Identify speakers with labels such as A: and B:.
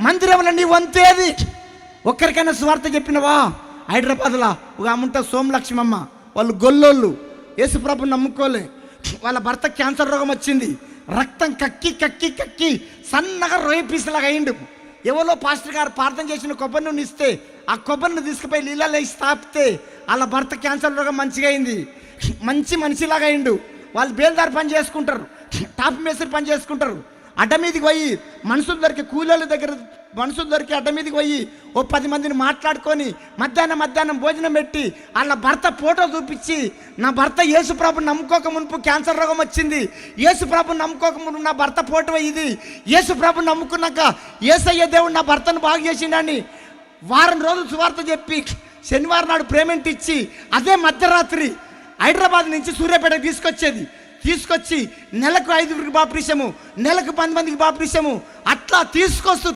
A: మందిరంలో నీ వంతేది? ఒక్కరికైనా సువార్త చెప్పినవా? హైదరాబాద్లో ఒక అమ్ముంట సోమలక్ష్మమ్మ, వాళ్ళు గొల్లోళ్ళు, యేసుప్రభుని నమ్ముకోలే. వాళ్ళ భర్త క్యాన్సర్ రోగం వచ్చింది. రక్తం కక్కి కక్కి కక్కి సన్నగా రొయ్య పీసులాగా అయిండు. ఎవరో పాస్టర్ గారు ప్రార్థన చేసిన కొబ్బరి నూనె ఇస్తే ఆ కొబ్బరిని తీసుకుపోయి నీళ్ళలో వేసి తాపితే వాళ్ళ భర్త క్యాన్సర్ రోగం మంచిగా అయింది. మంచి మనిషిలాగా అయిండు. వాళ్ళు బేల్దారి పని చేసుకుంటారు, టాప్ మేస్త్రి పని చేసుకుంటారు. అడ్డ మీదకి పోయి మనుషులు దొరికి, కూలీల దగ్గర మనుషులు దొరికి అడ్డ మీదకి పోయి ఓ 10 మందిని మాట్లాడుకొని మధ్యాహ్నం భోజనం పెట్టి వాళ్ళ భర్త ఫోటో చూపించి, నా భర్త యేసుప్రభుని నమ్ముకోక మునుపు క్యాన్సర్ రోగం వచ్చింది, యేసుప్రభుని నమ్ముకోక మునుపు నా భర్త ఫోటో ఇది, యేసుప్రభుని నమ్ముకున్నాక యేసయ్య దేవుడు నా భర్తను బాగు చేసిండని వారం రోజులు సువార్త చెప్పి శనివారం నాడు పేమెంట్ ఇచ్చి అదే మధ్యరాత్రి హైదరాబాద్ నుంచి సూర్యాపేట తీసుకొచ్చి నెలకు 5 బాప్టిసము, నెలకు 10 మందికి బాప్టిసము, అట్లా తీసుకొస్తూ